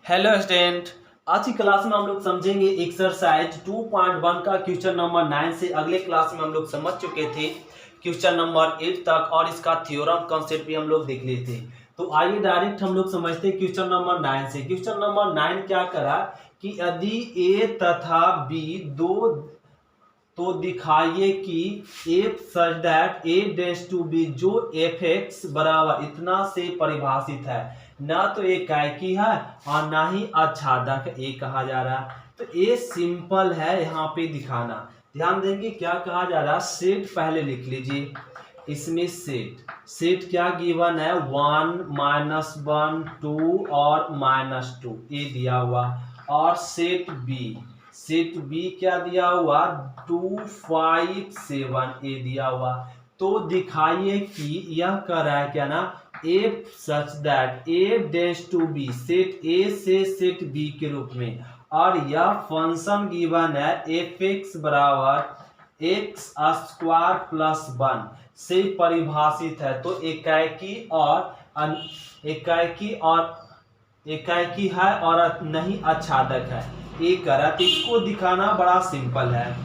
Hello student. आज की class में हम लोग समझेंगे एक्सरसाइज 2.1 का क्वेश्चन नंबर 9 से। अगले क्लास में हम लोग समझ चुके थे क्वेश्चन नंबर 8 तक और इसका थ्योरम कॉन्सेप्ट भी हम लोग देख लिए थे। तो आइए डायरेक्ट हम लोग समझते हैं क्वेश्चन नंबर 9 से। क्वेश्चन नंबर 9 क्या करा कि यदि ए तथा बी दो तो दिखाइए कि F such that A tends to B, जो एफ एक्स बराबर इतना से परिभाषित है, ना तो एकाकी है और ना ही आच्छादक ए कहा जा रहा है। तो ये सिंपल है यहाँ पे दिखाना। ध्यान देंगे क्या कहा जा रहा है। सेट पहले लिख लीजिए। इसमें सेट क्या गिवन है, 1 -1 2 और -2 ये दिया हुआ। और सेट बी क्या दिया हुआ, 2 5 7 ये दिया हुआ। तो दिखाइए कि यह कह रहा है क्या ना, F such that A tends to B, set A से सेट बी के रूप में, और यह फंक्शन गिवन है एफ एक्स बराबर एक्स स्क्वायर प्लस 1 से परिभाषित है। तो एकाकी है और नहीं आच्छादक है ये करा। तो इसको दिखाना बड़ा सिंपल है।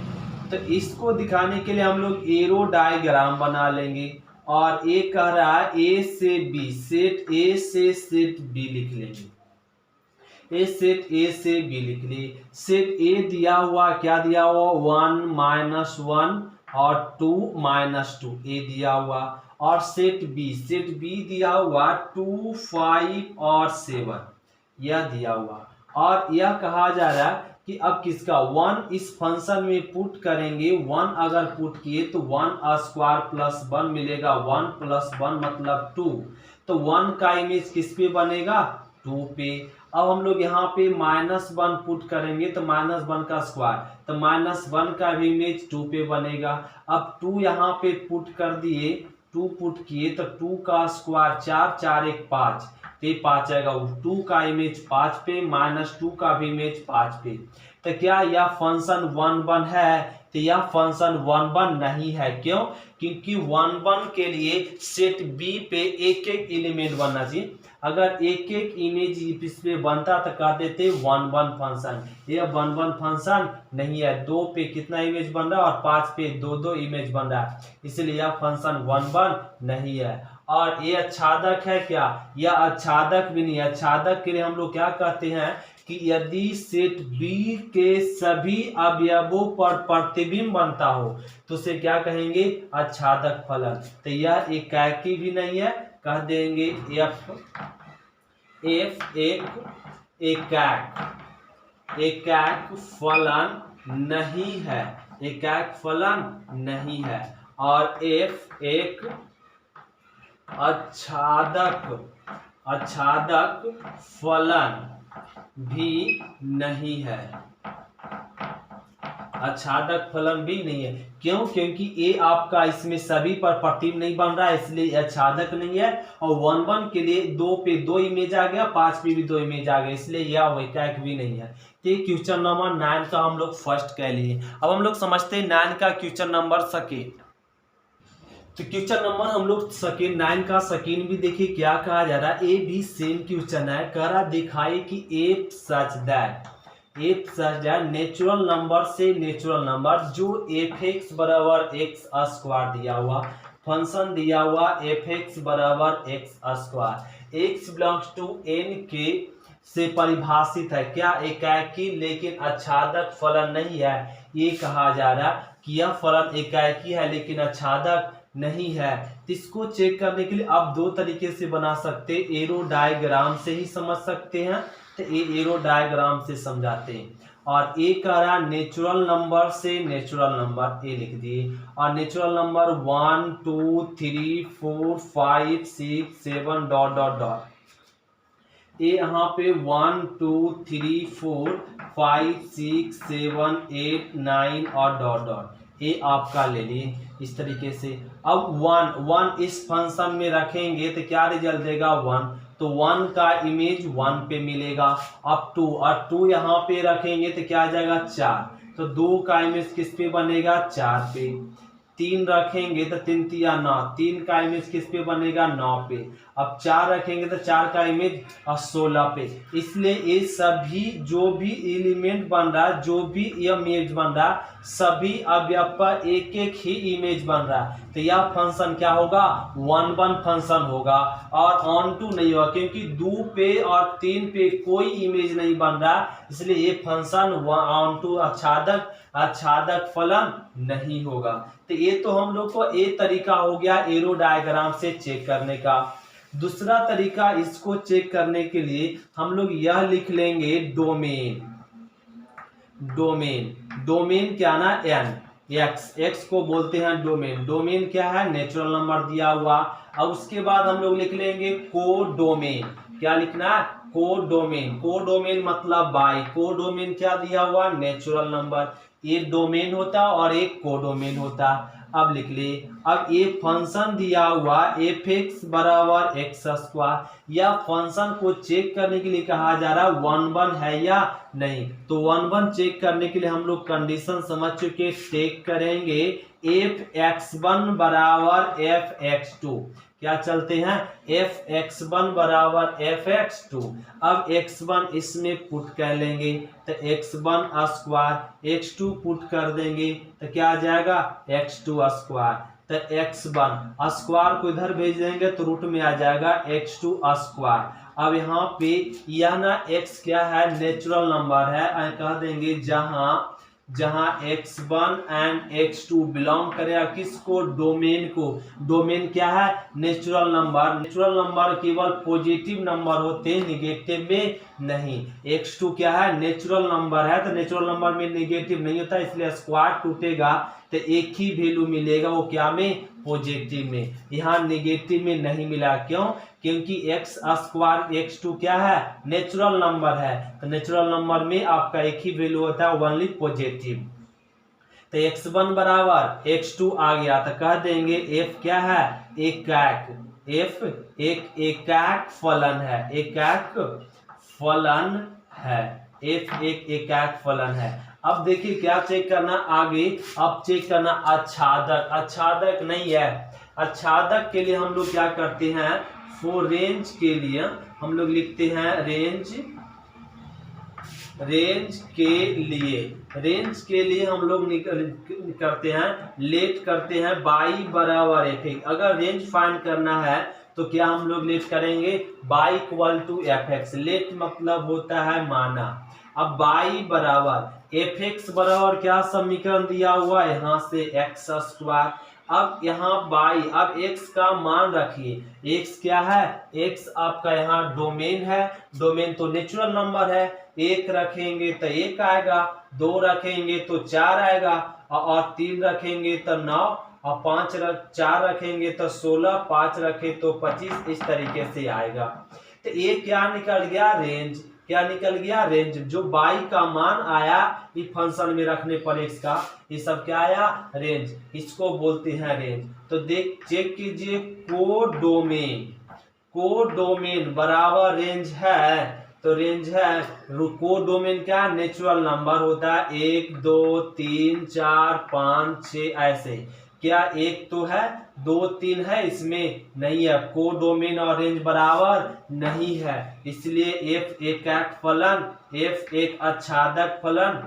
तो इसको दिखाने के लिए हम लोग एरो डायग्राम बना लेंगे। और ये कह रहा है ए से बी, सेट ए से सेट बी लिख लेंगे। सेट ए से बी लिख लिए। सेट ए दिया हुआ, क्या दिया हुआ, 1 -1 और 2 -2 ये दिया हुआ। और सेट बी दिया हुआ 2 5 और 7 यह दिया हुआ। और यह कहा जा रहा है कि अब किसका 1 इस फंक्शन में पुट करेंगे। 1 अगर पुट किए तो 1 स्क्वायर प्लस 1 मिलेगा, 1 + 1 मतलब 2। तो 1 का इमेज किस पे बनेगा, 2 पे। अब हम लोग यहाँ पे -1 पुट करेंगे तो -1 का स्क्वायर, तो -1 का भी इमेज 2 पे बनेगा। अब 2 यहाँ पे पुट कर दिए, 2 पुट किए तो 2 का स्क्वायर 4 4 1 5 पे 5 आएगा। 2 का इमेज 5 पे, -2 का भी इमेज 5 पे। तो क्या यह फंक्शन 1 1 है? तो यह फंक्शन 1 1 नहीं है। क्यों? क्योंकि 1 1 के लिए सेट बी पे एक एक एलिमेंट बनना चाहिए। अगर एक एक इमेज इस पे बनता तो कह देते 1 1 फंक्शन। यह 1 1 फंक्शन नहीं है। 2 पे कितना इमेज बन रहा है और 5 पे 2 2 इमेज बन रहा है, इसलिए यह फंक्शन 1 1 नहीं है। और ये आच्छादक है क्या? यह आच्छादक भी नहीं है। आच्छादक के लिए हम लोग क्या कहते हैं कि यदि सेट बी के सभी अवयवों पर प्रतिबिंब बनता हो तो उसे क्या कहेंगे, आच्छादक फलन। तो यह एकाकी भी नहीं है, कह देंगे एफ एकाक फलन नहीं है, एकाक फलन नहीं है। और एफ एक आच्छादक फलन भी नहीं है, आच्छादक फलन भी नहीं है। क्यों? क्योंकि ए आपका इसमें सभी पर प्रतिबिंब नहीं बन रहा है, इसलिए आच्छादक नहीं है। और 1 1 के लिए 2 पे 2 इमेज आ गया, 5 पे भी 2 इमेज आ गया, इसलिए यह एकाक भी नहीं है। तो क्वेश्चन नंबर 9 का हम लोग फर्स्ट कह लिए। अब हम लोग समझते हैं 9 का क्वेश्चन नंबर सेकेंड। तो क्वेश्चन नंबर हम लोग सेकेंड 9 का सेकेंड भी देखिए क्या कहा जा रहा है। ए भी सेम क्वेश्चन है। कह रहा दिखाई कि F such that natural number से नेचुरल नंबर, जो एफ एक्स बराबर एक्स स्क्वायर दिया हुआ, फंक्शन दिया हुआ एफ एक्स बराबर X square, X belongs to N के से परिभाषित है। क्या? एकाकी, लेकिन आच्छादक फलन नहीं है। ये कहा जा रहा है कि यह फलन एकाकी है लेकिन आच्छादक नहीं है। तो इसको चेक करने के लिए आप दो तरीके से बना सकते हैं। एरो डायग्राम से ही समझ सकते हैं, तो ये एरो डायग्राम से समझाते हैं। और ए कह रहा नेचुरल नंबर से नेचुरल नंबर, ए लिख दिए। और natural number 1 2 3 4 5 6 7 dot dot dot. ये यहाँ पे 1 2 3 4 5 6 7 8 9 और डॉट डॉट, ये आपका ले लिए इस तरीके से। अब 1 इस फंक्शन में रखेंगे तो क्या रिजल्ट देगा, 1। तो 1 का इमेज 1 पे मिलेगा। अब 2 और 2 यहाँ पे रखेंगे तो क्या आ जाएगा, 4। तो 2 का इमेज किस पे बनेगा, 4 पे। 3 रखेंगे तो 3 3 9, 3 का इमेज किस पे बनेगा, 9 पे। अब 4 रखेंगे तो 4 का इमेज 16 पे। इसलिए ये सभी जो भी एलिमेंट बन रहा है, जो भी इमेज बन रहा है, सभी अवयव पर एक एक ही इमेज बन रहा है। तो यह फंक्शन क्या होगा, 1 1 फंक्शन होगा और ऑन टू नहीं होगा, क्योंकि 2 पे और 3 पे कोई इमेज नहीं बन रहा, इसलिए ये फंक्शन ऑन टू आच्छादक फलन नहीं होगा। तो ये तो हम लोग को एक तरीका हो गया एरो डायग्राम से चेक करने का। दूसरा तरीका इसको चेक करने के लिए हम लोग यह लिख लेंगे डोमेन। डोमेन क्या ना, एन एक्स को बोलते हैं डोमेन। डोमेन क्या है, नेचुरल नंबर दिया हुआ। अब उसके बाद हम लोग लिख लेंगे कोडोमेन। क्या लिखना है, कोडोमेन। कोडोमेन मतलब बाई, कोडोमेन क्या दिया हुआ, नेचुरल नंबर। एक डोमेन होता और एक कोडोमेन होता। अब लिख ले, अब ये फंक्शन दिया हुआ f(x) बराबर एक्स स्क्वायर, या फंक्शन को चेक करने के लिए कहा जा रहा है 1 1 है या नहीं। तो 1 1 चेक करने के लिए हम लोग कंडीशन समझ चुके, चेक करेंगे f(x1) बराबर f(x2). क्या चलते हैं, f(x1) बराबर f(x2). अब x1 इसमें पुट कर लेंगे तो x1 स्क्वायर, x2 पुट कर देंगे तो क्या आ जाएगा, x2 स्क्वायर। तो x1 स्क्वायर को इधर भेज देंगे तो रूट में आ जाएगा x2 स्क्वायर। अब यहाँ पे यह ना x क्या है, नेचुरल नंबर है, कह देंगे जहां x1 एंड x2 बिलोंग करेगा किसको, डोमेन को। डोमेन क्या है, नेचुरल नंबर। नेचुरल नंबर केवल पॉजिटिव नंबर होते हैं, निगेटिव में नहीं। x2 क्या है, नेचुरल नंबर है, तो नेचुरल नंबर में निगेटिव नहीं होता, इसलिए स्क्वायर टूटेगा तो एक ही वैल्यू मिलेगा, वो क्या में, पॉजिटिव में। यहाँ निगेटिव में नहीं मिला, क्यों, क्योंकि x स्क्वायर x2 क्या है, नेचुरल नंबर है, तो नेचुरल नंबर में आपका एक ही वैल्यू होता है, ओनली पॉजिटिव। तो x1 बराबर x2 आ गया तो कह देंगे f क्या है, एकाक। f एकाक फलन है, एकाक फलन है, f एक एकाक फलन है। अब देखिए क्या चेक करना आगे, अब चेक करना आच्छादक। आच्छादक नहीं है, आच्छादक के लिए हम लोग क्या करते हैं, फॉर रेंज के लिए हम लोग लिखते हैं रेंज के लिए हम लोग करते हैं, लेट करते हैं बाई बराबर f(x). अगर रेंज फाइंड करना है तो क्या हम लोग लेट करेंगे, by equal to f(x). Late मतलब होता है माना। अब बाई बराबर f(x) बराबर क्या समीकरण दिया हुआ है, यहाँ से x स्क्वायर। अब यहाँ बाई, अब x का मान रखिए, x क्या है, x आपका यहाँ डोमेन है, डोमेन तो नेचुरल नंबर है, 1 रखेंगे तो 1 आएगा, 2 रखेंगे तो 4 आएगा, और 3 रखेंगे तो 9, और 4 रखेंगे तो 16, 5 रखे तो 25, इस तरीके से आएगा। तो ये क्या निकल गया, रेंज। क्या निकल गया, रेंज। जो बाई का मान आया इस फंक्शन में रखने पर x का, ये सब क्या आया, रेंज, इसको बोलते हैं रेंज। तो देख चेक कीजिए, कोडोमेन बराबर रेंज है, तो रेंज है, कोडोमेन क्या, नेचुरल नंबर होता है, 1 2 3 4 5 6 ऐसे। क्या 1 तो है, 2 3 है, इसमें नहीं है, कोडोमेन और रेंज बराबर नहीं है, इसलिए f एकाक फलन, f एक आच्छादक फलन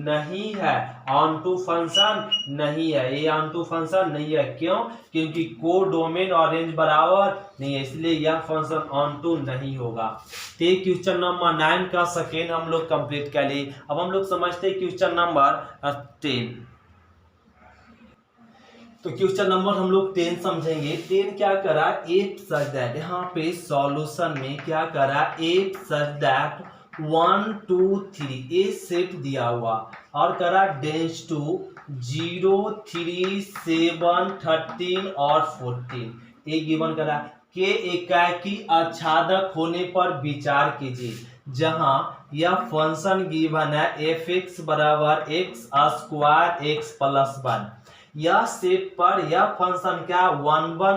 नहीं है, ऑन टू फंक्शन नहीं है, ये ऑन टू फंक्शन नहीं है। क्यों, क्योंकि कोडोमेन और रेंज बराबर नहीं है, इसलिए यह फंक्शन ऑन टू नहीं होगा। तो क्वेश्चन नंबर 9 का सेकेंड हम लोग कंप्लीट कर लिए। अब हम लोग समझते हैं क्वेश्चन नंबर 10। तो क्वेश्चन नंबर हम लोग 10 समझेंगे। 10 क्या करा, इफ सच दैट, यहाँ पे सॉल्यूशन में क्या करा, if such that 1 2 3 A set दिया हुआ और करा डेंस टू 0 3 7 13 और 14, ए गिवन करा के एकाकी आच्छादक होने पर विचार कीजिए, जहां यह फंक्शन गिवन है f(x) बराबर x स्क्वायर x प्लस 1। यह सेट पर यह फंक्शन क्या 1 1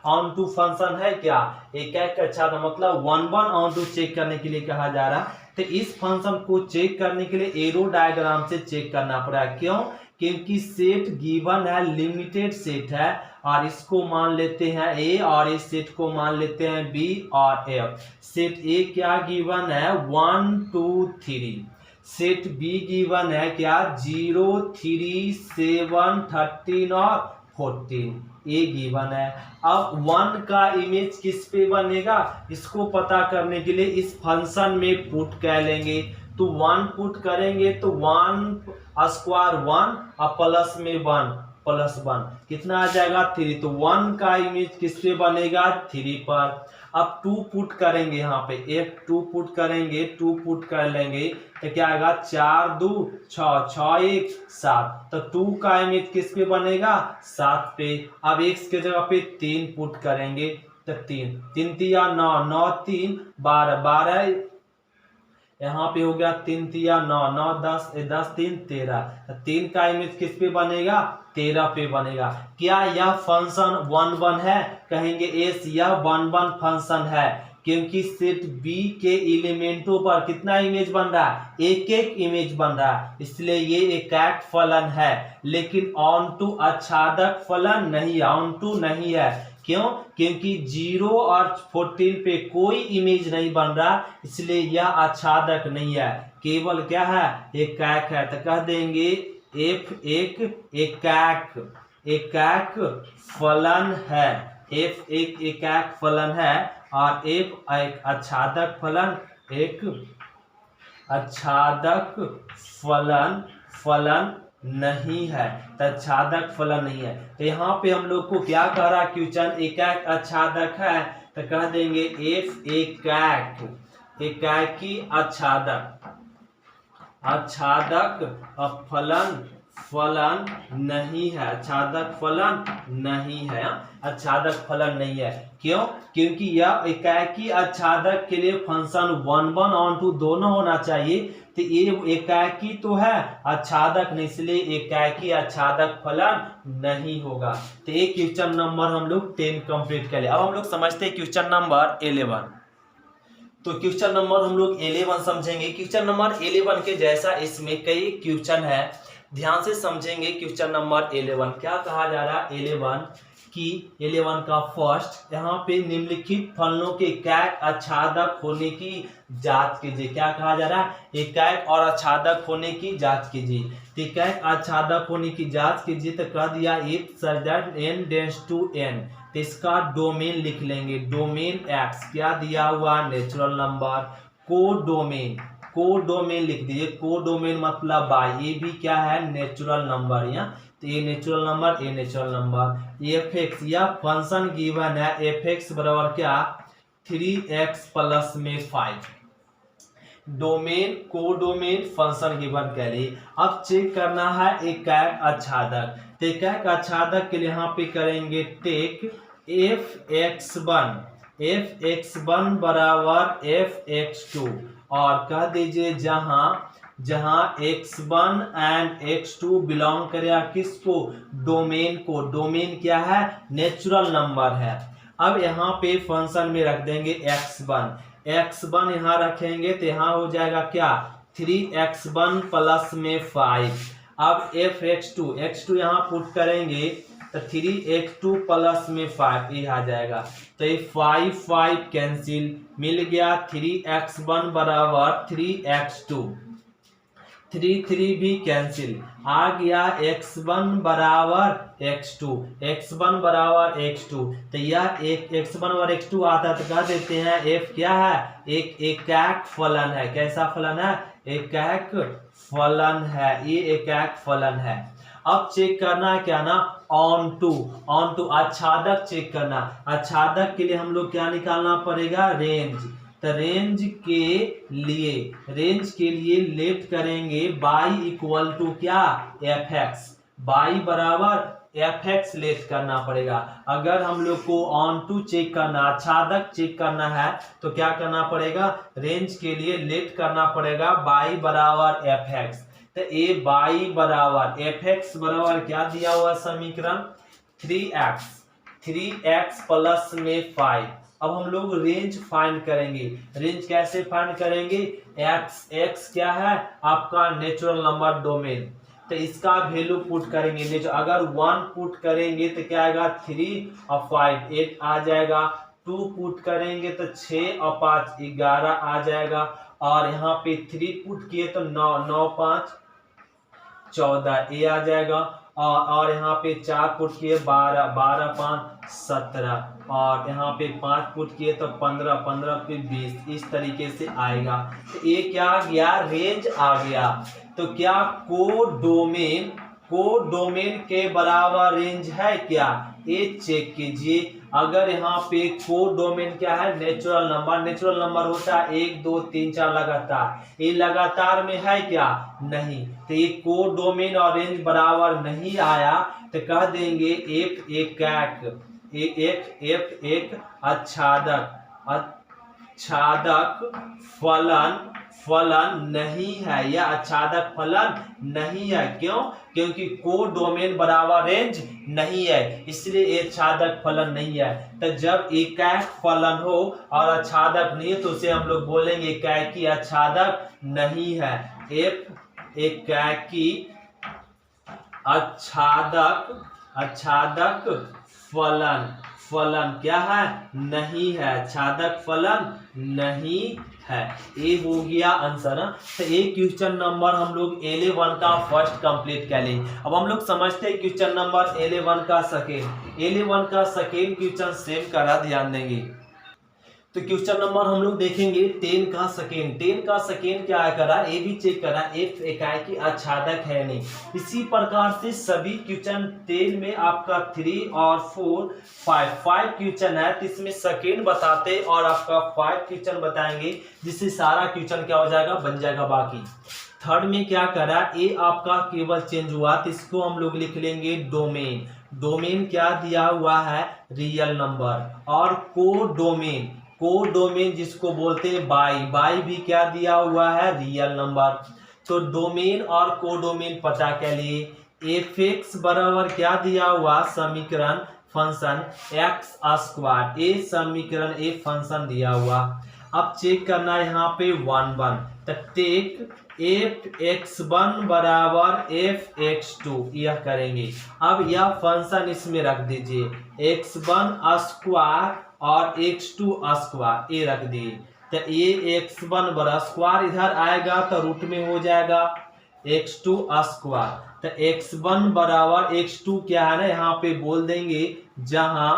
ऑन टू फंक्शन है, क्या एक अच्छा था, मतलब 1 1 ऑन टू चेक करने के लिए कहा जा रहा। तो इस फंक्शन को चेक करने के लिए एरो डायग्राम से चेक करना पड़ा। क्यों, क्योंकि सेट गिवन है, लिमिटेड सेट है, और इसको मान लेते हैं ए और इस सेट को मान लेते हैं बी और एफ। सेट ए क्या गिवन है 1 2 3, सेट बी गिवन है क्या 0 3 7 13 और 14, ए गिवन है। अब 1 का इमेज किस पे बनेगा, इसको पता करने के लिए इस फंक्शन में पुट कर लेंगे। तो 1 पुट करेंगे तो 1 स्क्वायर 1 और प्लस में 1 प्लस 1 कितना आ जाएगा 3। तो 1 का इमेज किस पे बनेगा 3 पर। अब 2 पुट करेंगे, यहाँ पे एक 2 पुट करेंगे, 2 पुट कर लेंगे तो क्या आएगा 4 2 6 6 1 7। तो 2 का इमेज किस पे बनेगा 7 पे। अब x के जगह पे 3 पुट करेंगे तो 3 3 तिया 9 9 3 12 12, यहाँ पे हो गया 3 तिया 9 9 10 10 3 13। 3 का इमेज किस पे बनेगा 13 पे बनेगा। क्या यह फंक्शन 1 1 है, कहेंगे यस यह 1 1 फंक्शन है, क्योंकि सेट बी के एलिमेंटों पर कितना इमेज बन रहा है एक एक इमेज बन रहा है, इसलिए ये एकाक फलन है। लेकिन ऑन टू आच्छादक फलन नहीं, ऑन टू नहीं है। क्यों, क्योंकि 0 और 14 पे कोई इमेज नहीं बन रहा, इसलिए यह आच्छादक नहीं है, केवल क्या है एकाक है। तो कह देंगे एफ एक एकाक एकाक फलन है, एफ एक एकाक फलन है और एफ एक आच्छादक फलन, एक आच्छादक फलन नहीं है, तो आच्छादक फलन नहीं है। तो यहाँ पे हम लोग को क्या कह रहा है क्वेश्चन, एकाक आच्छादक है, तो कह देंगे एफ एकाक एकाकी आच्छादक फलन नहीं है, आच्छादक फलन नहीं है, आच्छादक फलन नहीं है। क्यों, क्योंकि यह एकाकी आच्छादक के लिए फंक्शन 1 1 ऑन टू दोनों होना चाहिए, तो ये एकाकी तो है आच्छादक नहीं, इसलिए एकाकी आच्छादक फलन नहीं होगा। तो एक क्वेश्चन नंबर हम लोग 10 कंप्लीट कर लिया। अब हम लोग समझते हैं क्वेश्चन नंबर 11। तो क्वेश्चन नंबर हम लोग 11 समझेंगे। क्वेश्चन नंबर 11 के जैसा इसमें कई क्वेश्चन है, ध्यान से समझेंगे। क्वेश्चन नंबर 11 क्या कहा जा रहा है 11 कि 11 का फर्स्ट यहाँ पे निम्नलिखित फलनों के एकाक आच्छादक होने की जांच कीजिए। क्या कहा जा रहा है एकाक और आच्छादक होने की जांच कीजिए। तो एकाक आच्छादक होने की जांच कीजिए तो कह दिया if such that n tends to n, तो इसका डोमेन लिख लेंगे, डोमेन x क्या दिया हुआ नेचुरल नंबर, कोडोमेन लिख दीजिए, कोडोमेन मतलब बाई, ये भी क्या है नेचुरल नंबर, यहाँ तो ये नेचुरल नंबर ये नेचुरल नंबर। एफ एक्स यह फंक्शन गिवन है, एफ एक्स बराबर क्या 3x प्लस में 5, डोमेन कोडोमेन फंक्शन गिवन के लिए। अब चेक करना है एकाक आच्छादक, तो एकाक आच्छादक के लिए यहाँ पे करेंगे टेक एफ एक्स वन बराबर एफ एक्स टू, और कह दीजिए जहां x1 एंड x2 बिलोंग करेगा किसको डोमेन को, डोमेन क्या है नेचुरल नंबर है। अब यहाँ पे फंक्शन में रख देंगे x1 यहाँ रखेंगे तो यहाँ हो जाएगा क्या 3x1 प्लस में 5। अब x2 यहाँ पुट करेंगे तो 3x2 प्लस में 5 ये आ जाएगा, तो ये 5 कैंसिल, मिल गया 3x1 बराबर 3x2, 3 भी कैंसिल, आ गया x1 बराबर x2, तो यह एक x1 और x2 आता है तो कह देते हैं f क्या है एक एकाक फलन है। कैसा फलन है एकाक फलन है, ये एकाक फलन है। अब चेक करना है क्या ना ऑन टू आच्छादक चेक करना। आच्छादक के लिए हम लोग क्या निकालना पड़ेगा रेंज, तो रेंज के लिए लेट करेंगे बाई इक्वल टू क्या एफ एक्स, बाई बराबर एफ एक्स लेट करना पड़ेगा। अगर हम लोग को ऑन टू चेक करना आच्छादक चेक करना है तो क्या करना पड़ेगा रेंज के लिए लेट करना पड़ेगा बाई बराबर एफ एक्स। तो ए बाई बराबर एफ एक्स बराबर क्या दिया हुआ समीकरण 3x प्लस में 5। अब हम लोग रेंज फाइंड करेंगे। रेंज कैसे फाइंड करेंगे, x क्या है आपका नेचुरल नंबर डोमेन, तो इसका वैल्यू पुट करेंगे। जो अगर 1 पुट करेंगे तो क्या आएगा 3 और 5 8 आ जाएगा। 2 पुट करेंगे तो 6 और 5 11 आ जाएगा। और यहाँ पे 3 पुट किए तो 9 9 5 14 ये आ जाएगा। और यहाँ पे 4 पुट किए 12 12 5 17 और यहाँ पे 5 पुट किए तो 15 15 पे 20 इस तरीके से आएगा। तो ये क्या आ गया रेंज आ गया। तो क्या कोडोमेन के बराबर रेंज है क्या, ये चेक कीजिए। अगर यहाँ पे कोडोमेन क्या है नेचुरल नंबर होता है 1 2 3 4 लगातार, ये लगातार में है क्या नहीं, तो ये कोडोमेन और रेंज बराबर नहीं आया तो कह देंगे एक आच्छादक फलन नहीं है या आच्छादक फलन नहीं है। क्यों? क्योंकि कोडोमेन बराबर रेंज नहीं है, इसलिए ये आच्छादक फलन नहीं है। तो जब एकाक फलन हो और आच्छादक नहीं है तो उसे हम लोग बोलेंगे एकाकी आच्छादक नहीं है। एकाकी आच्छादक फलन क्या है नहीं है, आच्छादक फलन नहीं है। ये हो गया आंसर। तो एक क्वेश्चन नंबर हम लोग L1 का फर्स्ट कंप्लीट कर लें। अब हम लोग समझते हैं क्वेश्चन नंबर L1 का सेकेंड क्वेश्चन सेम करा ध्यान देंगे। तो क्वेश्चन नंबर हम लोग देखेंगे 10 का सेकेंड क्या करा ये भी चेक करा एफ एकाकी आच्छादक है नहीं। इसी प्रकार से सभी क्वेश्चन 10 में आपका 3 और 4 5 क्वेश्चन है, तो इसमें सेकेंड बताते और आपका 5 क्वेश्चन बताएंगे, जिससे सारा क्वेश्चन क्या हो जाएगा बन जाएगा। बाकी थर्ड में क्या करा ये आपका केवल चेंज हुआ, तो इसको हम लोग लिख लेंगे डोमेन क्या दिया हुआ है रियल नंबर, और कोडोमेन जिसको बोलते हैं बाई भी क्या दिया हुआ है रियल नंबर। तो डोमेन और कोडोमेन पता के लिए एफ बराबर क्या दिया हुआ समीकरण फंक्शन एक्स स्क्वायर, ये समीकरण एक फंक्शन दिया हुआ। अब चेक करना है यहाँ पे 1 तो टेक f(x1) बराबर f(x2) यह करेंगे। अब यह फंक्शन इसमें रख दीजिए x1 स्क्वायर और x2 स्क्वायर ये रख दिए। तो ये x1 बड़ा स्क्वायर इधर आएगा तो रूट में हो जाएगा x2 स्क्वायर। तो x1 बराबर x2 क्या है ना यहाँ पे बोल देंगे जहां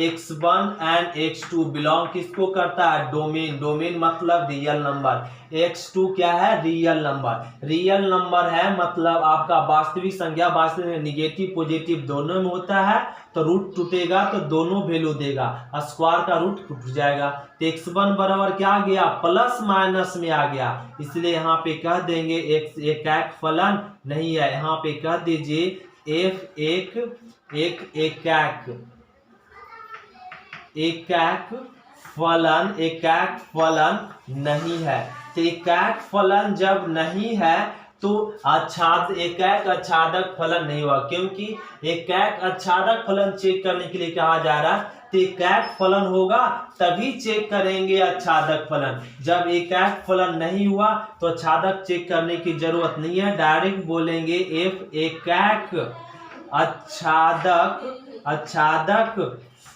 x1 एंड x2 बिलोंग किसको करता है डोमेन मतलब रियल नंबर। x2 क्या है रियल नंबर है, मतलब आपका वास्तविक संख्या वास्तविक निगेटिव पॉजिटिव दोनों में होता है। तो रूट टूटेगा तो दोनों वैल्यू देगा, स्क्वायर का रूट टूट जाएगा। तो x1 बराबर क्या आ गया प्लस माइनस में आ गया, इसलिए यहाँ पे कह देंगे x एकाक फलन नहीं है। यहाँ पे कह दीजिए f एकाक फलन नहीं है। तो एकाक फलन जब नहीं है तो एकाक आच्छादक फलन नहीं हुआ, क्योंकि एकाक आच्छादक फलन चेक करने के लिए कहा जा रहा है। तो एकाक फलन होगा तभी चेक करेंगे आच्छादक फलन। जब एकाक फलन नहीं हुआ तो आच्छादक चेक करने की जरूरत नहीं है, डायरेक्ट बोलेंगे एफ एकाक आच्छादक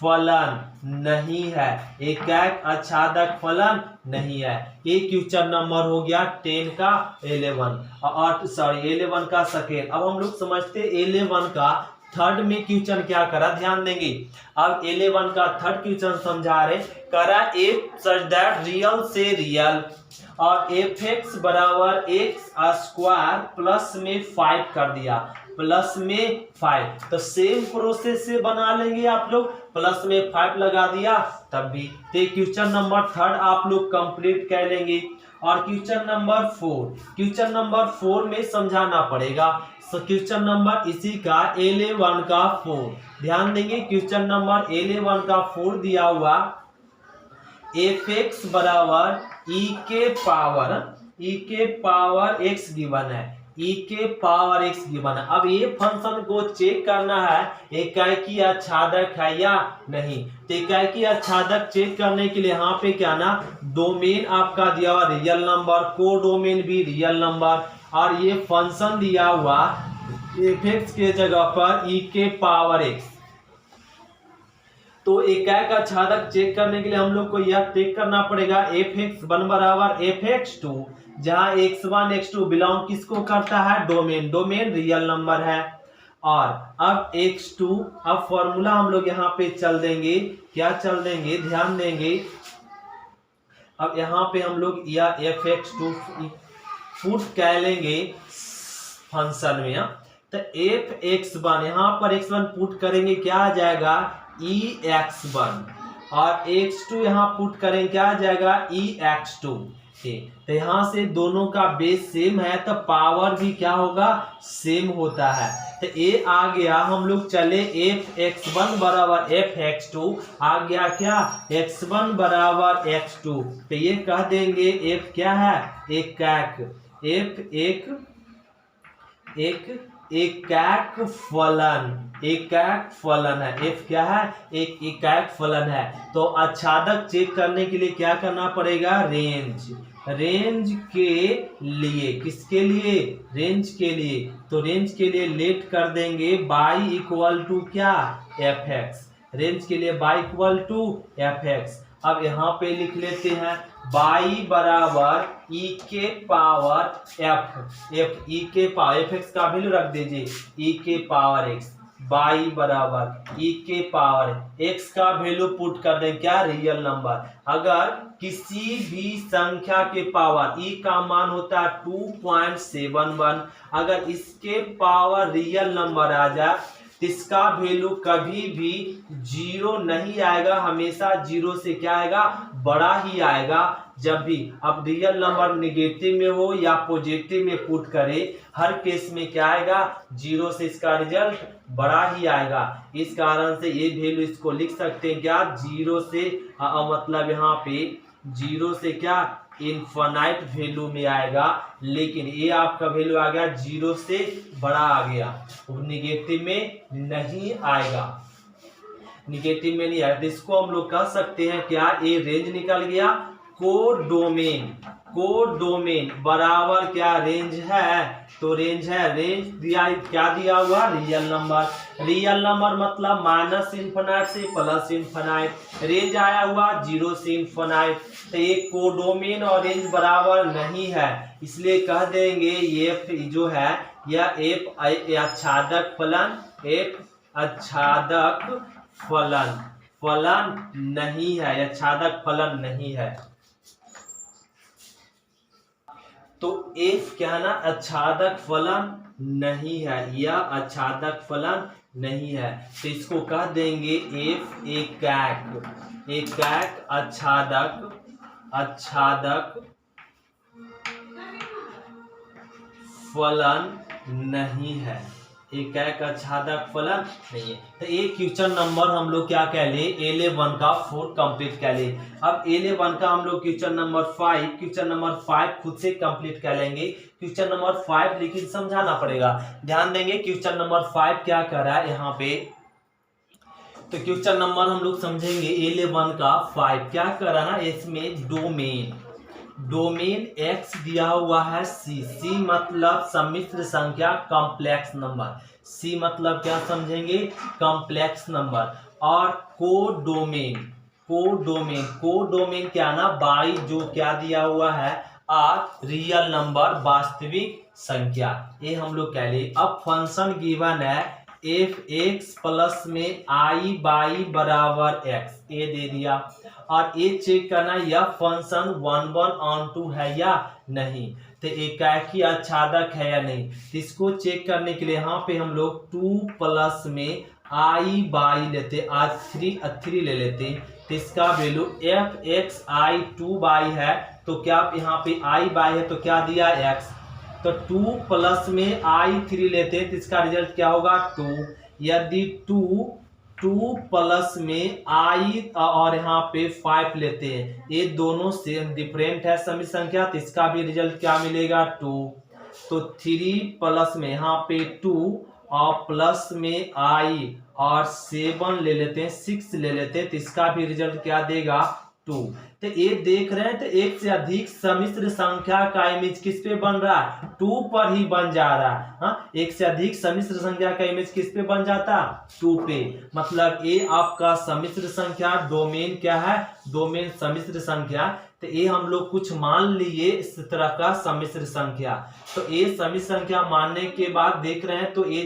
फलन नहीं है, एकाक आच्छादक फलन नहीं है। ये क्वेश्चन नंबर हो गया 10 का 11 का सेकेंड। अब हम लोग समझते 11 का थर्ड में क्वेश्चन क्या करा ध्यान देंगे। अब 11 का थर्ड क्वेश्चन समझा रहे करा एफ सच दैट रियल से रियल और एफ एक्स बराबर एक्स स्क्वायर प्लस में 5 कर दिया, प्लस में 5। तो सेम प्रोसेस से बना लेंगे आप लोग, प्लस में 5 लगा दिया तब भी। तो क्वेश्चन नंबर थर्ड आप लोग कंप्लीट कर लेंगे। और क्वेश्चन नंबर 4 में समझाना पड़ेगा। क्वेश्चन नंबर इसी का 11 का 4 ध्यान देंगे। क्वेश्चन नंबर 11 का 4 दिया हुआ एफ एक्स बराबर ई के पावर एक्स गिवन है, ई के पावर एक्स गिवन है। अब ये फंक्शन को चेक करना है एकाकी आच्छादक है या नहीं। तो एकाकी आच्छादक चेक करने के लिए यहाँ पे क्या ना डोमेन आपका दिया हुआ रियल नंबर, कोडोमेन भी रियल नंबर, और ये फंक्शन दिया हुआ एफ एक्स के जगह पर ई के पावर एक्स। तो एकैक आच्छादक चेक करने के लिए हम लोग को यह चेक करना पड़ेगा एफ एक्स वन बराबर एफ एक्स टू, जहां x one x two belong किसको करता है, डोमेन, डोमेन रियल नंबर है। और अब x2, अब फॉर्मूला हम लोग यहाँ पे चल देंगे, क्या चल देंगे, ध्यान देंगे। अब यहाँ पे हम लोग या fx2 पुट कह लेंगे फंक्शन में, तो fx1 यहाँ पर x1 पुट करेंगे, क्या आ जाएगा ex1, और x2 यहाँ पुट करेंगे, क्या आ जाएगा ex2। तो यहाँ से दोनों का बेस सेम है तो पावर भी क्या होगा, सेम होता है। तो ए आ गया, हम लोग चले एफ एक्स वन बराबर एफ एक्स टू, आ गया क्या x1 बराबर x2। तो ये कह देंगे एफ क्या है, एकैक, एफ एकैक फलन, एकैक फलन है, एफ क्या है, एक एकैक फलन है। तो आच्छादक चेक करने के लिए क्या करना पड़ेगा, रेंज, रेंज के लिए, किसके लिए, रेंज के लिए। तो रेंज के लिए लेट कर देंगे बाई इक्वल टू क्या, एफ एक्स, रेंज के लिए y equal to f x. अब यहाँ पे लिख लेते हैं बाई बराबर ई के पावर एफ ई के पावर एफ एक्स का वैल्यू रख दीजिए ई के पावर एक्स, बाई बराबर ई के पावर एक्स का वैल्यू पुट कर दें, क्या, रियल नंबर। अगर किसी भी संख्या के पावर ई का मान होता है 2.71, अगर इसके पावर रियल नंबर आ जाए तो इसका वैल्यू कभी भी जीरो नहीं आएगा, हमेशा जीरो से क्या आएगा, बड़ा ही आएगा। जब भी अब रियल नंबर नेगेटिव में हो या पॉजिटिव में पुट करे, हर केस में क्या आएगा, जीरो से इसका रिजल्ट बड़ा ही आएगा। इस कारण से ये वैल्यू इसको लिख सकते हैं क्या, जीरो से मतलब यहाँ पे जीरो से क्या इनफाइनाइट वैल्यू में आएगा, लेकिन ये आपका वैल्यू आ गया जीरो से बड़ा आ गया, निगेटिव में नहीं आएगा, निगेटिव में नहीं आएगा। तो इसको हम लोग कह सकते हैं क्या, ये रेंज निकल गया, कोडोमेन, कोडोमेन बराबर क्या, रेंज है, तो रेंज है, रेंज दिया क्या दिया हुआ, रियल नंबर, रियल नंबर मतलब माइनस इनफिनाइट से प्लस इनफिनाइट, रेंज आया हुआ जीरो से इनफिनाइट। तो ये कोडोमेन और रेंज बराबर नहीं है, इसलिए कह देंगे एफ जो है यह एफ आच्छादक फलन, एफ आच्छादक फलन, फलन नहीं है, आच्छादक फलन नहीं है। तो एफ क्या ना, आच्छादक फलन नहीं है, या आच्छादक फलन नहीं है। तो इसको कह देंगे एफ एकैक, एकैक आच्छादक, आच्छादक फलन नहीं है, एकैक आच्छादक फलन नहीं है। तो एक क्वेश्चन नंबर हम लोग क्या कह ले, A11 का 4 कंप्लीट कह ले। अब A11 का हम लोग क्वेश्चन नंबर 5, क्वेश्चन नंबर 5 खुद से कंप्लीट कर लेंगे। क्वेश्चन नंबर 5 लेकिन समझाना पड़ेगा, ध्यान देंगे क्वेश्चन नंबर 5 क्या कर रहा है यहाँ पे। तो क्वेश्चन नंबर हम लोग समझेंगे A11 का 5 क्या कर रहा है ना, इसमें डोमेन, डोमेन x दिया हुआ है c मतलब सम्मिश्र संख्या, कॉम्प्लेक्स नंबर, c मतलब क्या समझेंगे, कॉम्प्लेक्स नंबर। और कोडोमेन, कोडोमेन, कोडोमेन क्या ना, बाई जो क्या दिया हुआ है, रियल नंबर, वास्तविक संख्या, ये हम लोग कह ले। अब फंक्शन गिवन है एफ एक्स प्लस में आई बाई बराबर एक्स, ए दे दिया, और ये चेक करना यह फंक्शन 1/2 है या नहीं, तो एकैकी आच्छादक है या नहीं। तो इसको चेक करने के लिए यहाँ पे हम लोग 2 प्लस में आई बाई लेते, आज 3 ले लेते, तो इसका value F x I 2 by है, तो क्या यहाँ पे आई बाई है तो क्या दिया एक्स, तो 2 प्लस में आई 3 लेते हैं तो इसका रिजल्ट क्या होगा 2। यदि 2 प्लस में आई और यहाँ पे 5 लेते हैं, ये दोनों सेम डिफरेंट है समी संख्या, तो इसका भी रिजल्ट क्या मिलेगा 2। तो 3 प्लस में यहाँ पे 2 और प्लस में आई और 7 ले लेते हैं, 6 ले लेते हैं, तो इसका भी रिजल्ट क्या देगा 2। तो ये देख रहे हैं, तो एक से अधिक सम्मिश्र संख्या का इमेज किस पे बन रहा है, 2 पर ही बन जा रहा है। हाँ, एक से अधिक सम्मिश्र संख्या का इमेज किस पे बन जाता, 2 पे। मतलब ये आपका सम्मिश्र संख्या, डोमेन क्या है, डोमेन सम्मिश्र संख्या। तो ये हम लोग कुछ मान लिए इस तरह का सम्मिश्र संख्या। तो ये सम्मिश्र संख्या मानने के बाद देख रहे हैं, तो ये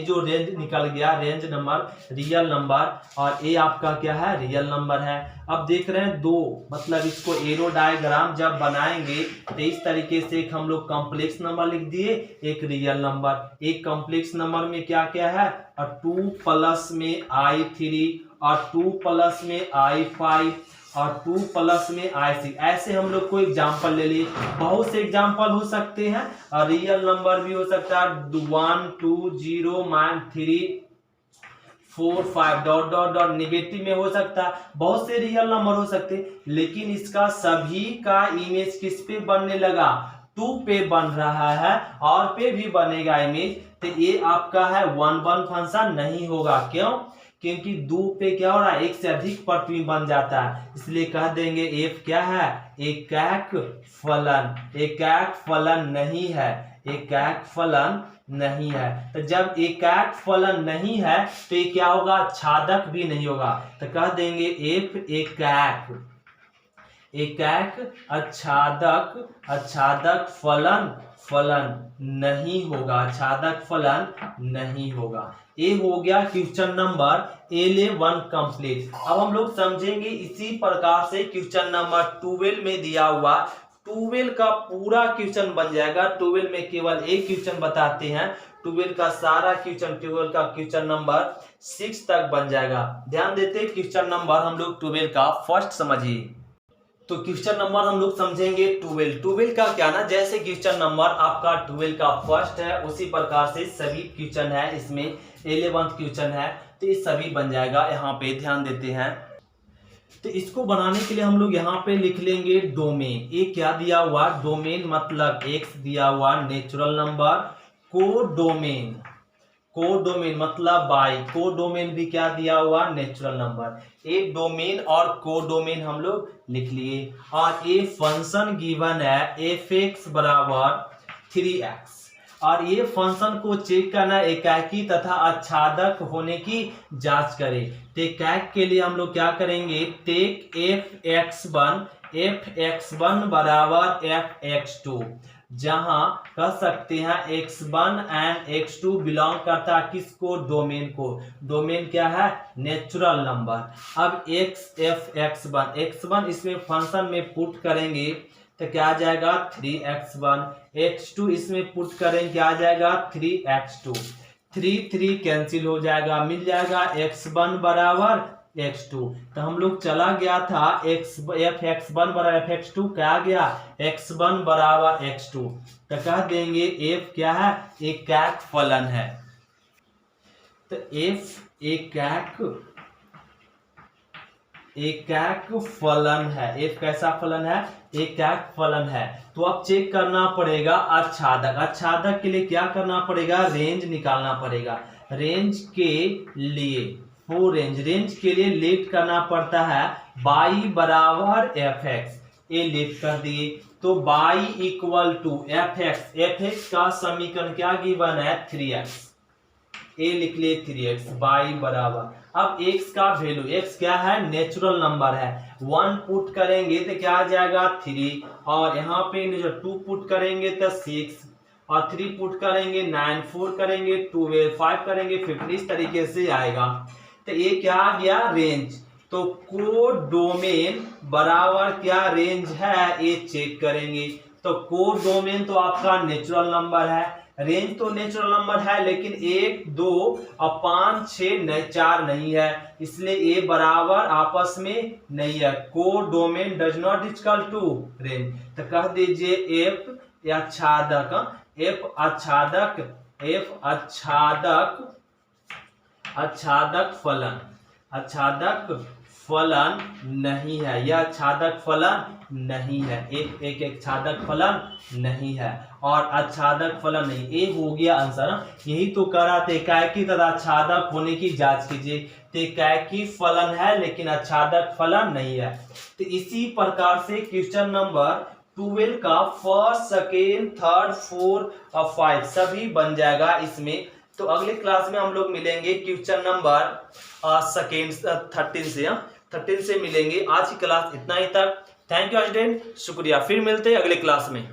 जो रेंज निकल गया, रेंज नंबर, रियल नंबर, और ये आपका क्या है, रियल नंबर है। अब देख रहे हैं 2, मतलब इसको एरो डायग्राम जब बनाएंगे तो इस तरीके से एक हम लोग कॉम्प्लेक्स नंबर लिख दिए, एक रियल नंबर। एक कॉम्प्लेक्स नंबर में क्या क्या है, और 2 प्लस में i3, और 2 प्लस में i5, और 2 प्लस में i6। ऐसे हम लोग को एग्जाम्पल ले लिए, बहुत से एग्जाम्पल हो सकते हैं, और रियल नंबर भी हो सकता है 1 2 0 3 4 5 डॉट डॉट डॉट, निगेटिव में हो सकता है, बहुत से रियल नंबर हो सकते, लेकिन इसका सभी का इमेज किस पे बनने लगा, 2 पे बन रहा है, और पे भी बनेगा इमेज। तो ये आपका है 1 1 फंक्शन नहीं होगा। क्यों, क्योंकि 2 पे क्या हो रहा है, एक से अधिक प्रतिबिंब बन जाता है, इसलिए कह देंगे f क्या है, एकाक फलन। एकाक फलन नहीं है, एकाक फलन नहीं है। तो जब एकाक फलन नहीं है तो ये क्या होगा, छादक भी नहीं होगा। तो कह देंगे f एकाक, एकाक अच्छादक, अच्छादक फलन, फलन नहीं होगा, छादक फलन नहीं होगा। ये हो गया क्वेश्चन नंबर 11 कंप्लीट। अब हम लोग समझेंगे इसी प्रकार से क्वेश्चन नंबर 12 में दिया हुआ, 12 का पूरा क्वेश्चन बन जाएगा। 12 में केवल एक क्वेश्चन बताते हैं, 12 का सारा क्वेश्चन, 12 का क्वेश्चन नंबर 6 तक बन जाएगा। ध्यान देते क्वेश्चन नंबर हम लोग 12 का फर्स्ट समझिए। तो क्वेश्चन नंबर हम लोग समझेंगे 12 का क्या ना, जैसे क्वेश्चन नंबर आपका 12 का फर्स्ट है उसी प्रकार से सभी क्वेश्चन है, इसमें 11th क्वेश्चन है, तो ये सभी बन जाएगा। यहाँ पे ध्यान देते हैं, तो इसको बनाने के लिए हम लोग यहाँ पे लिख लेंगे डोमेन। ये क्या दिया हुआ, डोमेन मतलब x दिया हुआ, नेचुरल नंबर, कोडोमेन, कोडोमेन मतलब y, कोडोमेन भी क्या दिया हुआ, नेचुरल नंबर। एक डोमेन और कोडोमेन हम लोग लिख लिए, और ये फंक्शन गिवन है f(x) बराबर 3x, और ये फंक्शन को चेक करना एकाकी तथा आच्छादक होने की जांच करें। तो एकाक के लिए हम लोग क्या करेंगे, टेक f(x1) बराबर f(x2), जहां कह सकते हैं x1 एंड x2 बिलोंग करता है किसको, डोमेन को। डोमेन क्या है, नेचुरल नंबर। अब x1 इसमें फंक्शन में पुट करेंगे तो क्या आ जाएगा, 3x1, x2 इसमें पुट करेंगे क्या आ जाएगा, 3x2, 3 कैंसिल हो जाएगा, मिल जाएगा x1 बराबर x2। तो हम लोग चला गया था f(x1) बराबर f(x2), क्या गया, x1 बराबर x2। तो कह देंगे f क्या है, एकाक फलन है। तो f एकाक फलन है, f कैसा फलन है, एकाक फलन है। तो अब चेक करना पड़ेगा आच्छादक। आच्छादक के लिए क्या करना पड़ेगा, रेंज निकालना पड़ेगा। रेंज के लिए रेंज के लिए लेट करना पड़ता है y बराबर fx, ये लेट कर दिए। तो y इक्वल टू fx का समीकरण क्या गिवन है, 3x, ए लिख लिए 3x, y बराबर, अब x का वैल्यू, x क्या है, नेचुरल नंबर है, 1 पुट करेंगे तो क्या आ जाएगा 3, और यहाँ पे 2 पुट करेंगे तो 6, और 3 पुट करेंगे 9, 4 करेंगे 12, 5 करेंगे 15, इस तरीके से आएगा। तो ये क्या आ गया, रेंज। तो कोडोमेन बराबर क्या रेंज है, ये चेक करेंगे। तो कोडोमेन तो आपका नेचुरल नंबर है, रेंज तो नेचुरल नंबर है, लेकिन 1 2 और 5 6 4 नहीं है, इसलिए ये बराबर आपस में नहीं है। Codomain does not equal to range. तो कह दीजिए f आच्छादक, आच्छादक फलन, आच्छादक फलन नहीं है, यह आच्छादक फलन नहीं है, एक आच्छादक फलन नहीं है, और आच्छादक फलन नहीं। ये हो गया आंसर। यही तो कह रहा था, एकाकी तथा आच्छादक होने की जांच कीजिए। तेकैकी फलन है लेकिन आच्छादक फलन नहीं है। तो इसी प्रकार से क्वेश्चन नंबर 12 का फर्स्ट, सेकेंड, थर्ड, फोर्थ और 5 सभी बन जाएगा इसमें। तो अगले क्लास में हम लोग मिलेंगे क्वेश्चन नंबर सेकेंड 13 से मिलेंगे। आज की क्लास इतना ही तक। थैंक यू स्टूडेंट, शुक्रिया। फिर मिलते हैं अगले क्लास में।